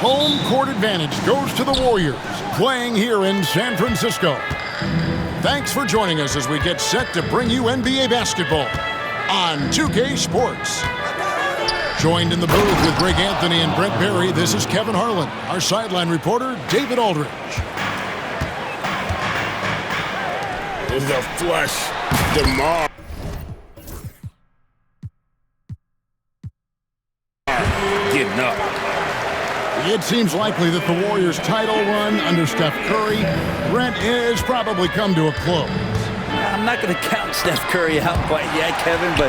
Home court advantage goes to the Warriors, playing here in San Francisco. Thanks for joining us as we get set to bring you NBA basketball on 2K Sports. Joined in the booth with Greg Anthony and Brent Barry, this is Kevin Harlan. Our sideline reporter, David Aldridge. The flush, DeMar. Getting up. It seems likely that the Warriors' title run under Steph Curry, Brent, has probably come to a close. I'm not going to count Steph Curry out quite yet, Kevin, but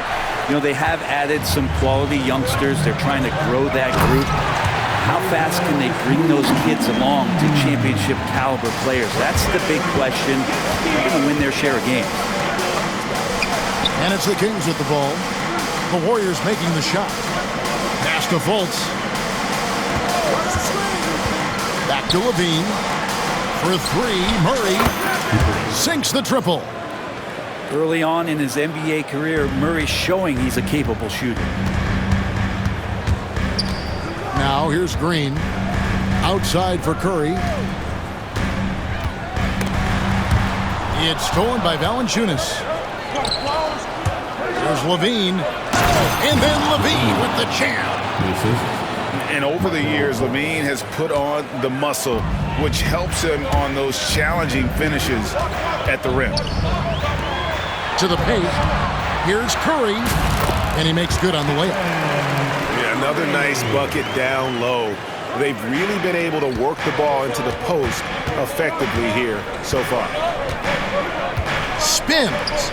they have added some quality youngsters. They're trying to grow that group. How fast can they bring those kids along to championship caliber players? That's the big question. They're going to win their share of games. And it's the Kings with the ball. The Warriors making the shot. Pass to Fultz. Back to Levine. For three, Murray sinks the triple. Early on in his NBA career, Murray's showing he's a capable shooter. Now here's Green. Outside for Curry. It's stolen by Valanciunas. There's Levine. And then Levine with the jam. And over the years, Levine has put on the muscle, which helps him on those challenging finishes at the rim. To the paint. Here's Curry. And he makes good on the layup. Yeah, another nice bucket down low. They've really been able to work the ball into the post effectively here so far. Spins.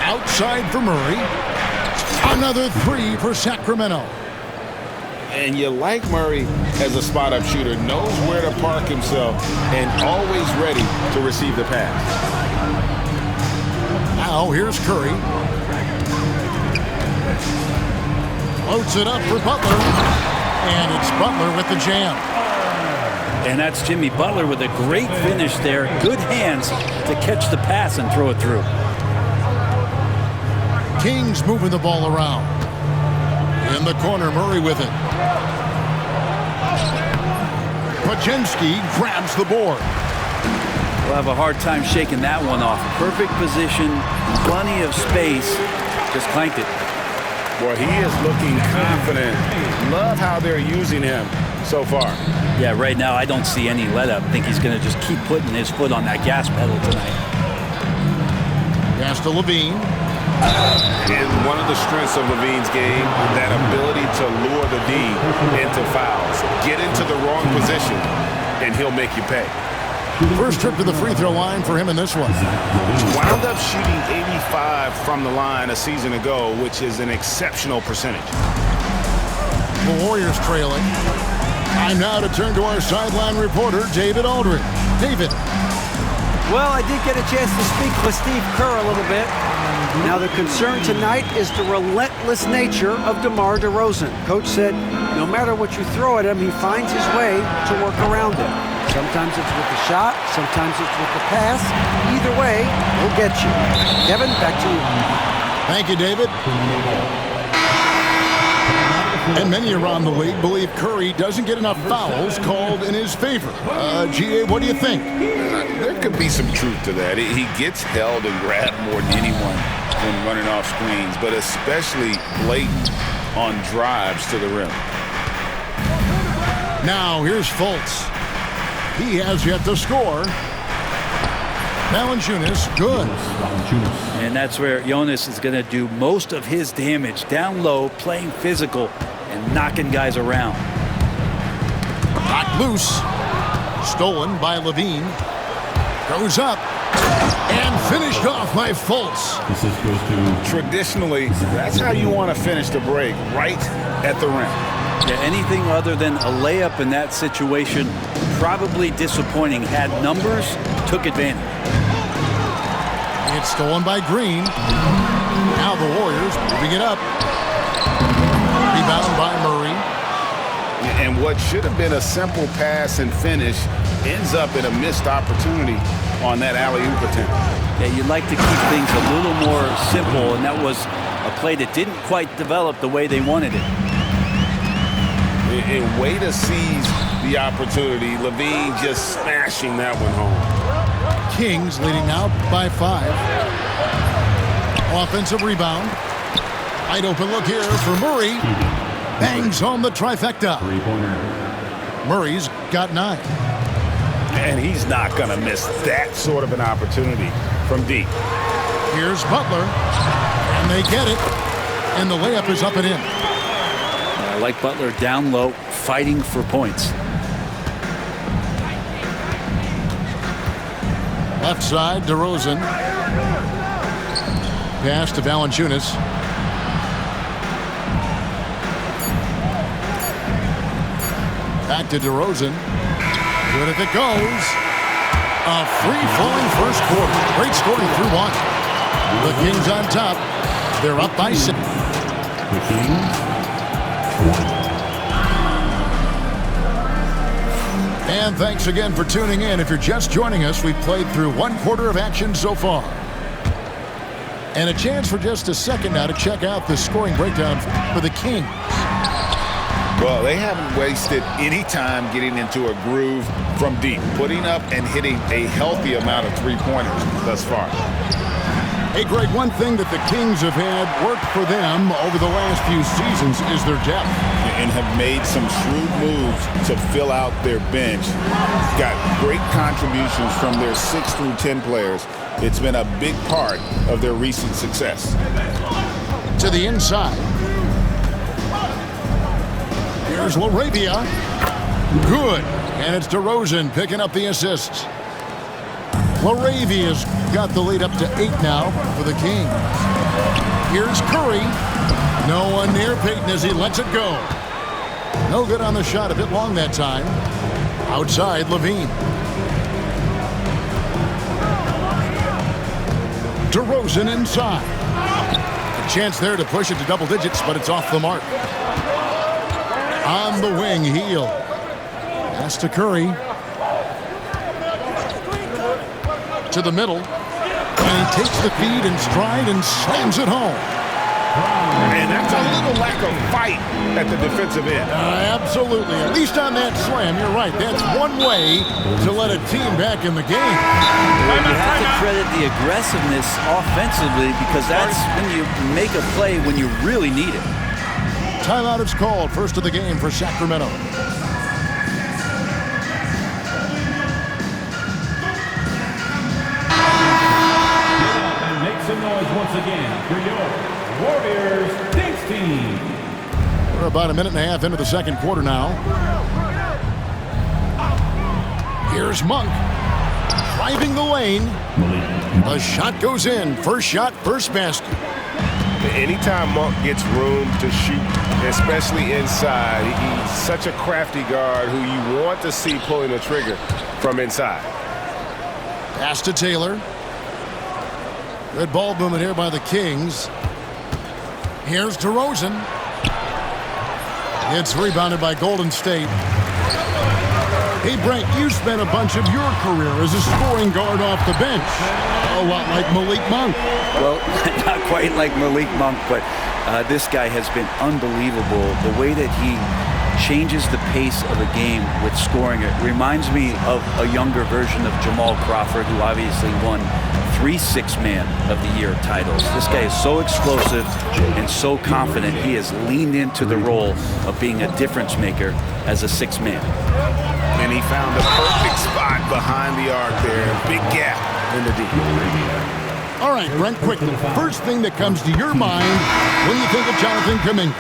Outside for Murray. Another three for Sacramento. And you like Murray as a spot-up shooter, knows where to park himself, and always ready to receive the pass. Now here's Curry. Floats it up for Butler. And it's Butler with the jam. And that's Jimmy Butler with a great finish there. Good hands to catch the pass and throw it through. Kings moving the ball around. In the corner, Murray with it. Pajinski grabs the board. We'll have a hard time shaking that one off. Perfect position, plenty of space. Just clanked it. Boy, he is looking confident. Love how they're using him so far. Yeah, right now I don't see any let up. I think he's going to just keep putting his foot on that gas pedal tonight. Pass to Levine. And one of the strengths of Levine's game, that ability to lure the D into fouls. Get into the wrong position, and he'll make you pay. First trip to the free throw line for him in this one. Wound up shooting 85 from the line a season ago, which is an exceptional percentage. The Warriors trailing. Time now to turn to our sideline reporter, David Aldridge. David. Well, I did get a chance to speak with Steve Kerr a little bit. Now, the concern tonight is the relentless nature of DeMar DeRozan. Coach said no matter what you throw at him, he finds his way to work around it. Sometimes it's with the shot, sometimes it's with the pass. Either way, he'll get you. Kevin, back to you. Thank you, David. And many around the league believe Curry doesn't get enough fouls called in his favor. GA, what do you think? There could be some truth to that. He gets held and grabbed more than anyone when running off screens, but especially blatant on drives to the rim. Now here's Fultz. He has yet to score. Valanciunas, good. And that's where Jonas is going to do most of his damage. Down low, playing physical, and knocking guys around. Knocked loose. Stolen by Levine. Goes up. And finished off by Fultz. Traditionally, that's how you want to finish the break, right at the rim. Yeah, anything other than a layup in that situation, probably disappointing. Had numbers, took advantage. It's stolen by Green. Now the Warriors moving it up. Rebound by Murray. And what should have been a simple pass and finish ends up in a missed opportunity on that alley-oop attempt. Yeah, you'd like to keep things a little more simple, and that was a play that didn't quite develop the way they wanted it. and way to seize the opportunity. Levine just smashing that one home. Kings leading now by 5. Offensive rebound. Wide open look here for Murray. Bangs home the trifecta. Murray's got 9. And he's not going to miss that sort of an opportunity from deep. Here's Butler. And they get it. And the layup is up and in. I like Butler down low, fighting for points. Left side, DeRozan. Pass to Valanciunas. Back to DeRozan. Good if it goes. A free-flowing first quarter. Great scoring through 1. The Kings on top. They're up by 6. The Kings, 1. And thanks again for tuning in. If you're just joining us, we've played through 1 quarter of action so far. And a chance for just a second now to check out the scoring breakdown for the Kings. Well, they haven't wasted any time getting into a groove from deep, putting up and hitting a healthy amount of three-pointers thus far. Hey, Greg, one thing that the Kings have had work for them over the last few seasons is their depth. And have made some shrewd moves to fill out their bench. Got great contributions from their 6 through 10 players. It's been a big part of their recent success. To the inside. Here's LaRavia. Good. And it's DeRozan picking up the assists. LaRavia's got the lead up to 8 now for the Kings. Here's Curry. No one near Payton as he lets it go. No good on the shot, a bit long that time. Outside, Levine. DeRozan inside. A chance there to push it to double digits, but it's off the mark. On the wing, Heel. Pass to Curry. To the middle. And he takes the feed in stride and slams it home. And that's a little lack of fight at the defensive end. Absolutely. At least on that slam, you're right. That's one way to let a team back in the game. You have to credit the aggressiveness offensively because that's when you make a play when you really need it. Timeout is called. First of the game for Sacramento. Make some noise once again for your Warriors Kings team. We're about a minute and a half into the second quarter now. Here's Monk. Driving the lane. The shot goes in. First shot, first basket. Anytime Monk gets room to shoot, especially inside, he's such a crafty guard who you want to see pulling the trigger from inside. Pass to Taylor. Good ball movement here by the Kings. Here's DeRozan. It's rebounded by Golden State. Hey, Brent, you spent a bunch of your career as a scoring guard off the bench. A lot like Malik Monk. Well, not quite like Malik Monk, but this guy has been unbelievable. The way that he changes the pace of a game with scoring. It reminds me of a younger version of Jamal Crawford, who obviously won 3 Six-Man of the Year titles. This guy is so explosive and so confident. He has leaned into the role of being a difference maker as a six-man. And he found the perfect spot behind the arc there. Big gap in the deep. All right, Brent, quickly. First thing that comes to your mind when you think of Jonathan Kuminga.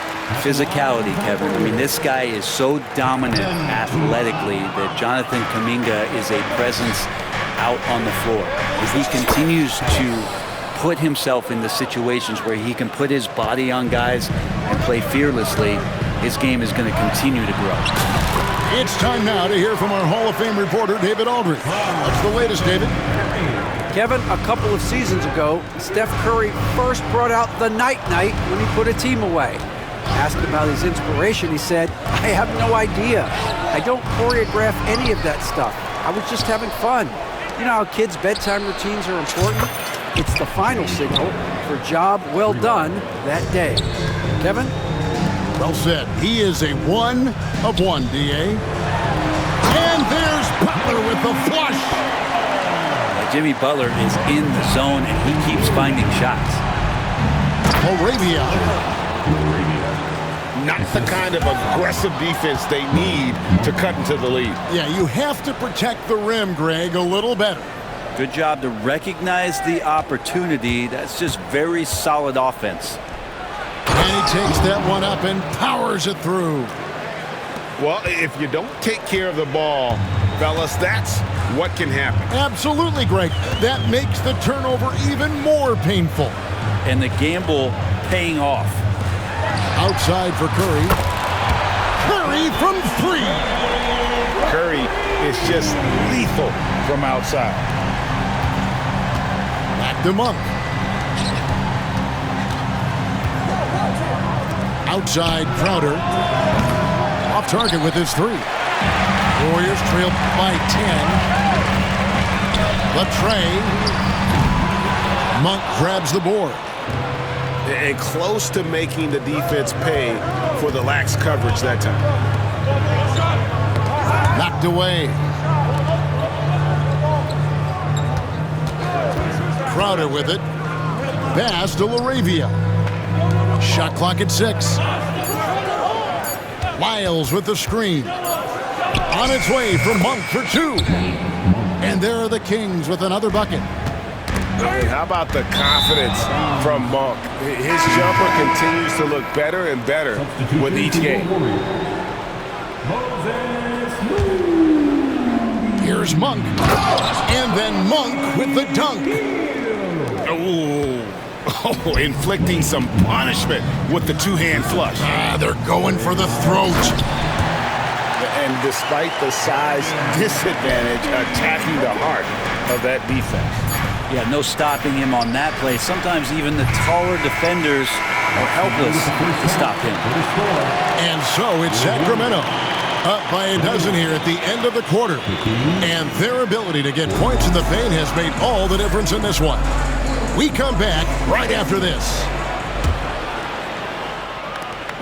Physicality, Kevin. I mean, this guy is so dominant athletically that Jonathan Kuminga is a presence out on the floor. If he continues to put himself in the situations where he can put his body on guys and play fearlessly, his game is going to continue to grow. It's time now to hear from our Hall of Fame reporter, David Aldridge. What's the latest, David? Kevin, a couple of seasons ago, Steph Curry first brought out the night-night when he put a team away. Asked about his inspiration, he said, "I have no idea. I don't choreograph any of that stuff. I was just having fun." You know how kids' bedtime routines are important? It's the final signal for job well done that day. Kevin? Well said. He is a 1 of 1, D.A. And there's Butler with the flush. Jimmy Butler is in the zone, and he keeps finding shots. Moravia. Not the kind of aggressive defense they need to cut into the lead. Yeah, you have to protect the rim, Greg, a little better. Good job to recognize the opportunity. That's just very solid offense. And he takes that one up and powers it through. Well, if you don't take care of the ball, fellas, that's what can happen. Absolutely, Greg. That makes the turnover even more painful. And the gamble paying off. Outside for Curry. Curry from 3. Curry is just lethal from outside. Back to Monk. Outside Crowder. Off target with his 3. Warriors trail by 10. Latrey. Monk grabs the board. And close to making the defense pay for the lax coverage that time. Knocked away. Crowder with it. Pass to LaRavia. Shot clock at 6. Lyles with the screen. On its way from Monk for 2. And there are the Kings with another bucket. And how about the confidence from Monk? His jumper continues to look better and better with each game. Here's Monk. And then Monk with the dunk. Oh, inflicting some punishment with the two-hand flush. They're going for the throat. And despite the size disadvantage, attacking the heart of that defense. Yeah, no stopping him on that play. Sometimes even the taller defenders are helpless to stop him. And so it's Sacramento up by a dozen here at the end of the quarter. And their ability to get points in the paint has made all the difference in this one. We come back right after this.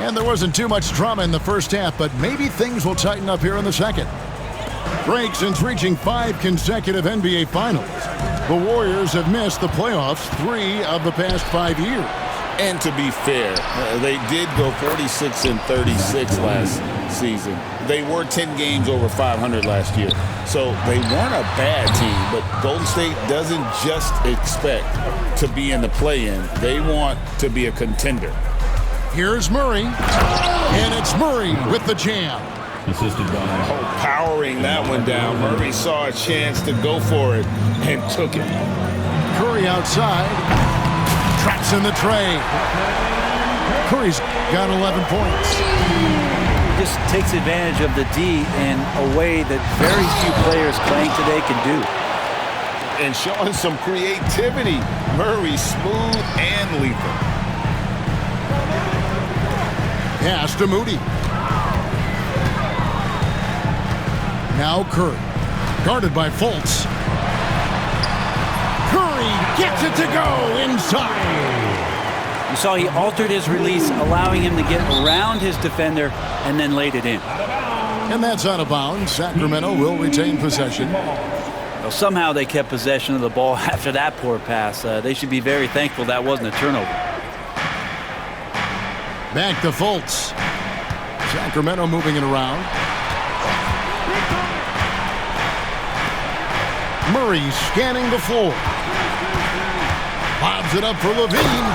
And there wasn't too much drama in the first half, but maybe things will tighten up here in the second. Greg, since reaching 5 consecutive NBA Finals, the Warriors have missed the playoffs 3 of the past 5 years. And to be fair, they did go 46-36 last season. They were 10 games over 500 last year. So they weren't a bad team, but Golden State doesn't just expect to be in the play-in. They want to be a contender. Here's Murray, and it's Murray with the jam. Assisted by Powering that one down. Murray saw a chance to go for it and took it. Curry outside, traps in the tray. Curry's got 11 points. Just takes advantage of the D in a way that very few players playing today can do. And showing some creativity. Murray smooth and lethal. Pass to Moody. Now Curry, guarded by Fultz. Curry gets it to go inside. You saw he altered his release, allowing him to get around his defender and then laid it in. And that's out of bounds. Sacramento will retain possession. Well, somehow they kept possession of the ball after that poor pass. They should be very thankful that wasn't a turnover. Back to Fultz. Sacramento moving it around. Murray scanning the floor. Lobs it up for Levine.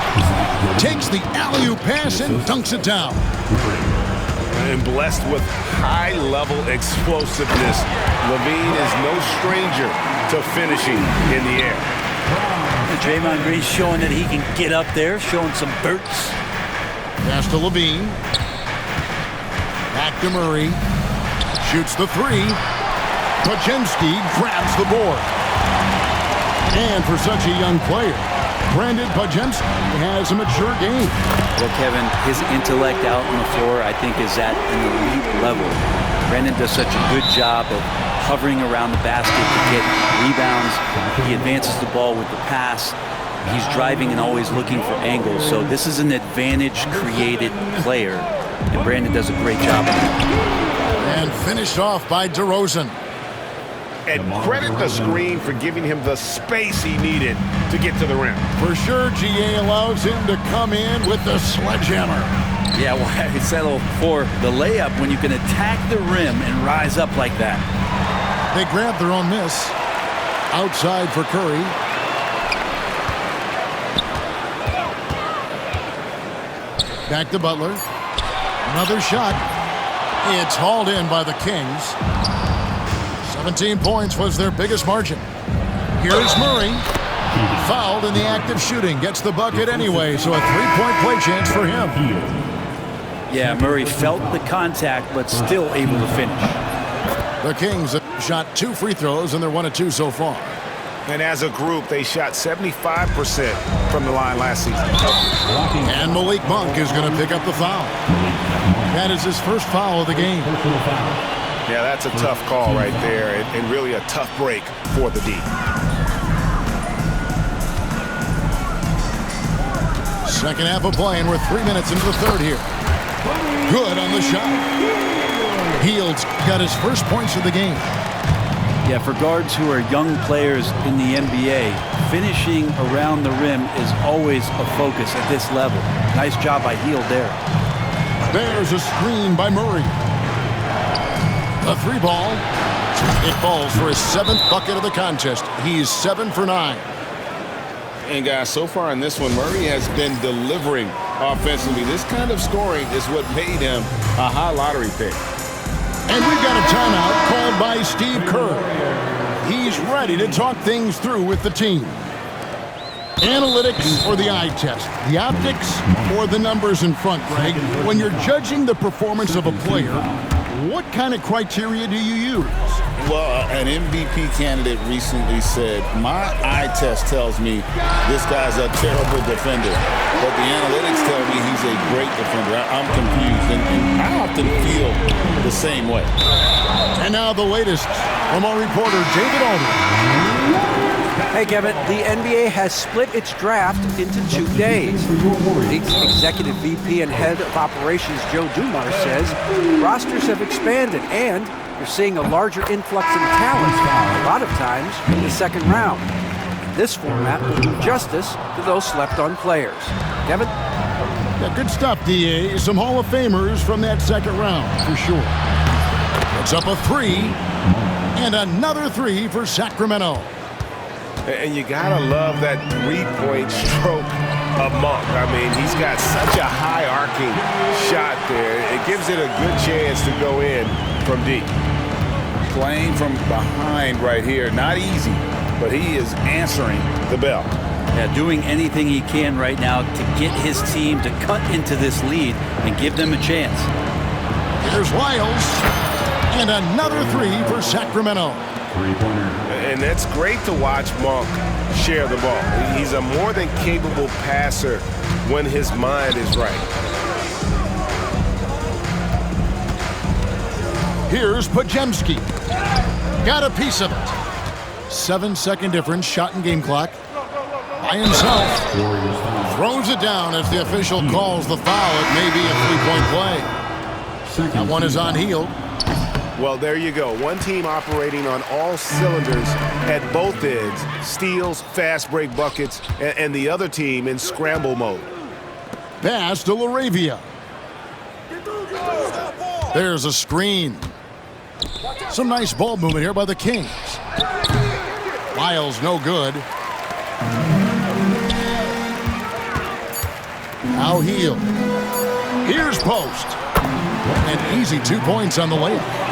Takes the alley-oop pass and dunks it down. And blessed with high-level explosiveness. Levine is no stranger to finishing in the air. And Draymond Green showing that he can get up there, showing some bursts. Pass to Levine. Back to Murray. Shoots the 3. Podziemski grabs the board. And for such a young player, Brandon Podziemski has a mature game. Well, Kevin, his intellect out on the floor, I think, is at an elite level. Brandon does such a good job of hovering around the basket to get rebounds. He advances the ball with the pass. He's driving and always looking for angles. So this is an advantage-created player and Brandon does a great job of that. And finished off by DeRozan. And credit the screen for giving him the space he needed to get to the rim. For sure, GA allows him to come in with the sledgehammer. Yeah, well, it's settled for the layup when you can attack the rim and rise up like that. They grab their own miss. Outside for Curry. Back to Butler. Another shot. It's hauled in by the Kings. 17 points was their biggest margin. Here's Murray. Fouled in the act of shooting. Gets the bucket anyway, so a three-point play chance for him. Yeah, Murray felt the contact, but still able to finish. The Kings have shot 2 free throws, and they're 1 of 2 so far. And as a group, they shot 75% from the line last season. And Malik Monk is going to pick up the foul. That is his first foul of the game. Yeah, that's a tough call right there, and really a tough break for the D. Second half of play, and we're 3 minutes into the third here. Good on the shot. Hield got his first points of the game. Yeah, for guards who are young players in the NBA, finishing around the rim is always a focus at this level. Nice job by Hield there. There's a screen by Murray. A 3-ball. It falls for his 7th bucket of the contest. He's 7 for 9. And guys, so far in this one, Murray has been delivering offensively. This kind of scoring is what made him a high lottery pick. And we've got a timeout called by Steve Kerr. He's ready to talk things through with the team. Analytics or the eye test? The optics or the numbers in front, Greg? When you're judging the performance of a player, what kind of criteria do you use? Well, an MVP candidate recently said, my eye test tells me this guy's a terrible defender, but the analytics tell me he's a great defender. I'm confused, and I often feel the same way. And now the latest from our reporter, David Aldridge. Hey, Kevin, the NBA has split its draft into 2 days. League's executive VP and head of operations, Joe Dumars, says rosters have expanded and you're seeing a larger influx in talent, a lot of times in the second round. This format will do justice to those slept-on players. Kevin? Yeah, good stuff, DA. Some Hall of Famers from that second round, for sure. It's up a 3, and another 3 for Sacramento. And you gotta love that three-point stroke of Monk. I mean, he's got such a high arcing shot there. It gives it a good chance to go in from deep. Playing from behind right here, not easy, but he is answering the bell. Yeah, doing anything he can right now to get his team to cut into this lead and give them a chance. Here's Lyles, and another 3 for Sacramento. And that's great to watch Monk share the ball. He's a more than capable passer when his mind is right. Here's Podziemski. Got a piece of it. 7-second difference, shot and game clock. By himself. Throws it down as the official calls the foul. It may be a 3-point play. That one is on Hield. Well, there you go. One team operating on all cylinders at both ends. Steals, fast break buckets, and the other team in scramble mode. Pass to LaRavia. There's a screen. Some nice ball movement here by the Kings. Lyles no good. Now Hield. Here's Post. An easy 2 points on the layup.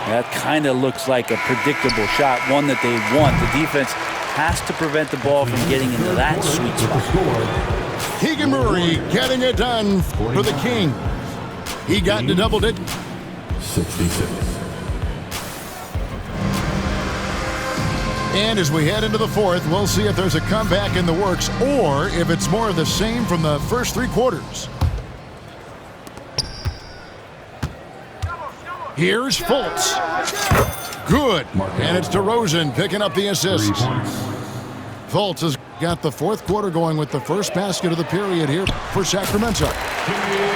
That kind of looks like a predictable shot, one that they want. The defense has to prevent the ball from getting into that sweet spot. Keegan Murray getting it done for the Kings. He got into double digits. 66. And as we head into the fourth, we'll see if there's a comeback in the works or if it's more of the same from the first 3 quarters. Here's Fultz. Good. And it's DeRozan picking up the assist. Fultz is got the fourth quarter going with the first basket of the period here for Sacramento.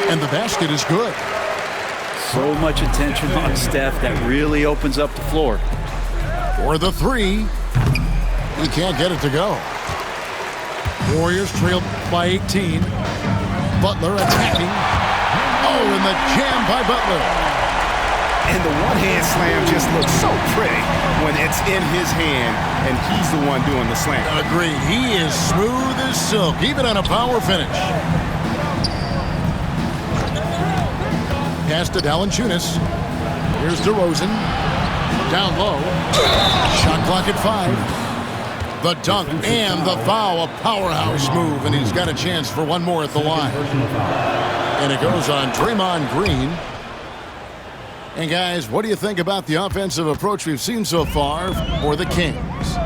And the basket is good. So much attention on Steph that really opens up the floor. For the three, he can't get it to go. Warriors trailed by 18. Butler attacking. Oh, and the jam by Butler. And the one-hand slam just looks so pretty when it's in his hand and he's the one doing the slam. Agreed. He is smooth as silk, even on a power finish. Pass to Valanciunas. Here's DeRozan. Down low. Shot clock at 5. The dunk and the foul. A powerhouse move, and he's got a chance for one more at the line. And it goes on Draymond Green. And guys, what do you think about the offensive approach we've seen so far for the Kings?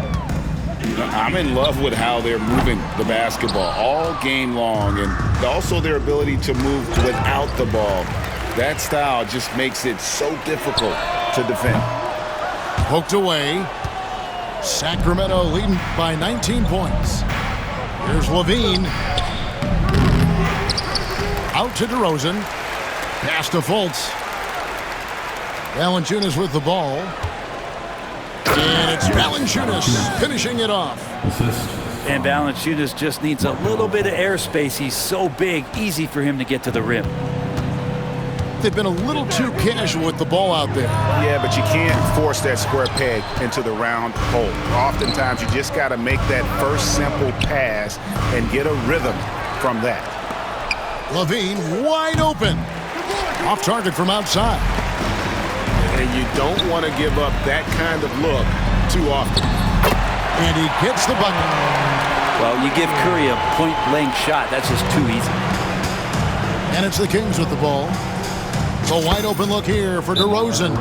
I'm in love with how they're moving the basketball all game long, and also their ability to move without the ball. That style just makes it so difficult to defend. Poked away. Sacramento leading by 19 points. Here's Levine. Out to DeRozan. Pass to Fultz. Valanciunas with the ball. And it's Valanciunas finishing it off. And Valanciunas just needs a little bit of airspace. He's so big, easy for him to get to the rim. They've been a little too casual with the ball out there. Yeah, but you can't force that square peg into the round hole. Oftentimes, you just got to make that first simple pass and get a rhythm from that. Levine wide open. Off target from outside. And you don't want to give up that kind of look too often. And he gets the bucket. Well, you give Curry a point-blank shot. That's just too easy. And it's the Kings with the ball. A wide open look here for DeRozan.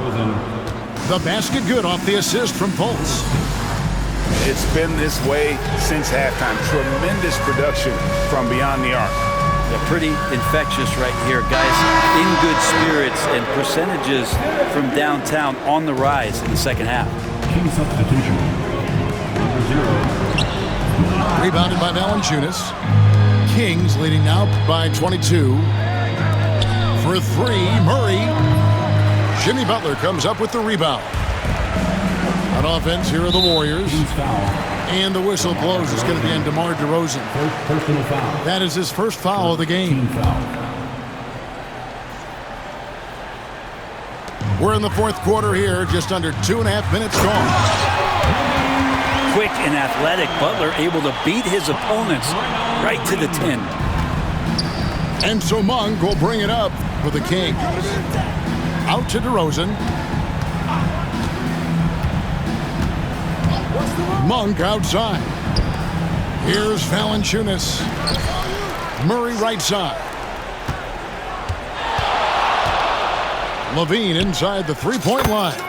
The basket good off the assist from Fultz. It's been this way since halftime. Tremendous production from beyond the arc. They're pretty infectious right here, guys. In good spirits and percentages from downtown on the rise in the second half. King substitution. Number 0. Rebounded by Valanciunas. Kings leading now by 22. For three, Murray. Jimmy Butler comes up with the rebound. On offense, here are the Warriors. And the whistle blows. It's going to be on DeMar DeRozan. First personal foul. That is his first foul of the game. Team foul. We're in the fourth quarter here, just under 2.5 minutes gone. Quick and athletic, Butler able to beat his opponents right to the 10. And so Monk will bring it up for the Kings. Out to DeRozan. Monk outside. Here's Valanciunas. Murray right side. Levine inside the three-point line.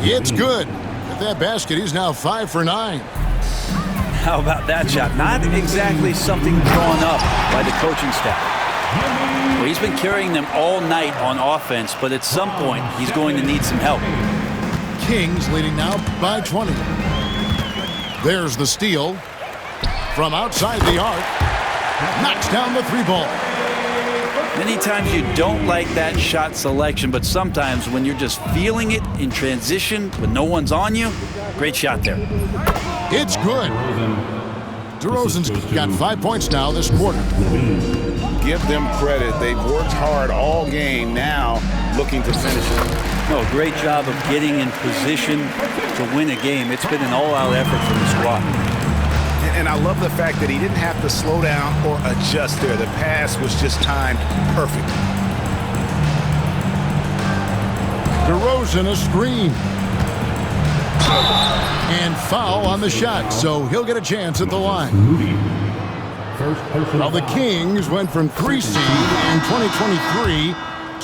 It's good. With that basket, he's now 5 for 9. How about that shot? Not exactly something drawn up by the coaching staff. Well, he's been carrying them all night on offense, but at some point, he's going to need some help. Kings leading now by 20. There's the steal. From outside the arc. Knocks down the three ball. Many times you don't like that shot selection, but sometimes when you're just feeling it in transition when no one's on you, great shot there. It's good. DeRozan's got 5 points now this quarter. Give them credit. They've worked hard all game, now looking to finish it. No, great job of getting in position to win a game. It's been an all-out effort from the squad. And I love the fact that he didn't have to slow down or adjust there. The pass was just timed perfect. DeRozan a screen. And foul on the shot, so he'll get a chance at the line. Well, the Kings went from 3 seed in 2023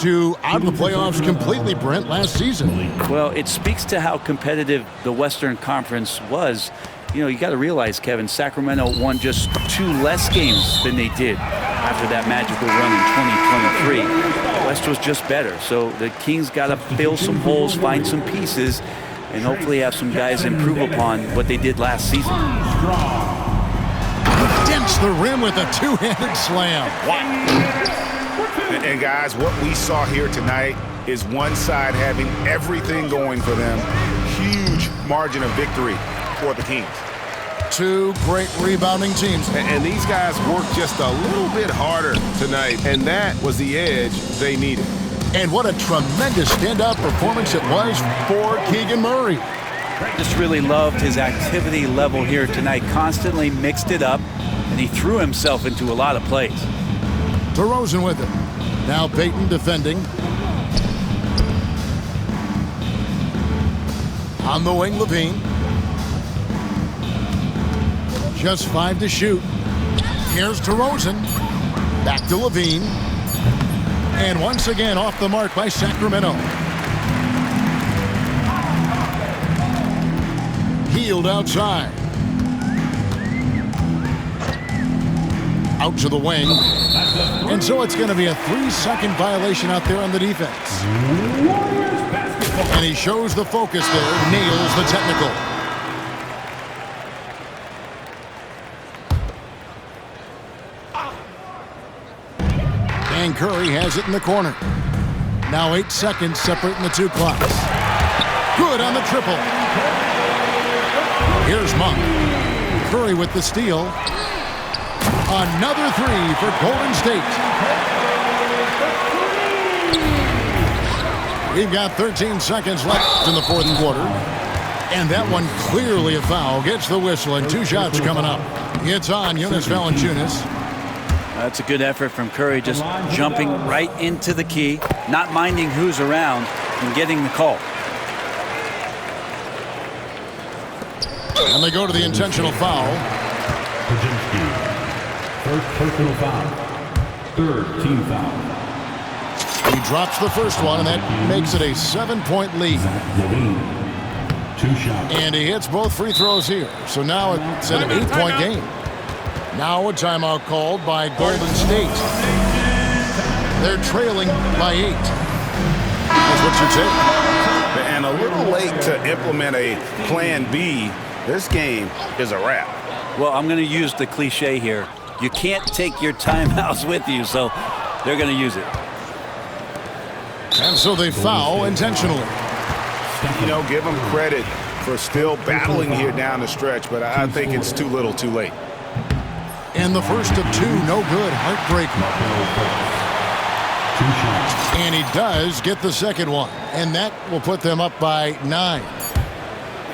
to out of the playoffs completely, Brent, last season. Well, it speaks to how competitive the Western Conference was. You know, you got to realize, Kevin, Sacramento won just 2 less games than they did after that magical run in 2023. The West was just better, so the Kings got to fill some holes, find some pieces, and hopefully have some guys improve upon what they did last season. hits the rim with a two-handed slam. Wow. And guys, what we saw here tonight is one side having everything going for them. Huge margin of victory for the Kings. Two great rebounding teams. And these guys worked just a little bit harder tonight, and that was the edge they needed. And what a tremendous standout performance it was for Keegan Murray. Just really loved his activity level here tonight. Constantly mixed it up, and he threw himself into a lot of plays. DeRozan with it. Now Payton defending. On the wing, Levine. Just 5 to shoot. Here's DeRozan. Back to Levine. And once again off the mark by Sacramento. Healed outside. Out to the wing. And so it's going to be a 3-second violation out there on the defense. And he shows the focus there, nails the technical. And Curry has it in the corner. Now 8 seconds separating the two clocks. Good on the triple. Here's Monk. Curry with the steal. Another three for Golden State. We've got 13 seconds left in the fourth quarter. And that one clearly a foul. Gets the whistle and 2 shots coming up. It's on Jonas Valanciunas. That's a good effort from Curry, just jumping right into the key, not minding who's around, and getting the call. And they go to the intentional foul. First personal foul. Third team foul. He drops the first one, and that makes it a 7-point lead. Levine. 2 shots. And he hits both free throws here. So now it's an 8-point game. Now a timeout called by Golden State. They're trailing by 8. That's what you'd say. And a little late to implement a plan B. This game is a wrap. Well, I'm going to use the cliche here. You can't take your timeouts with you, so they're going to use it. And so they foul intentionally. You know, give them credit for still battling here down the stretch, but I think it's too little too late. And the first of 2, no good, heartbreaking. 2 shots. And he does get the second one. And that will put them up by 9.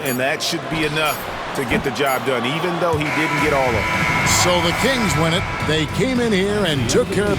And that should be enough to get the job done, even though he didn't get all of them. So the Kings win it. They came in here and took care of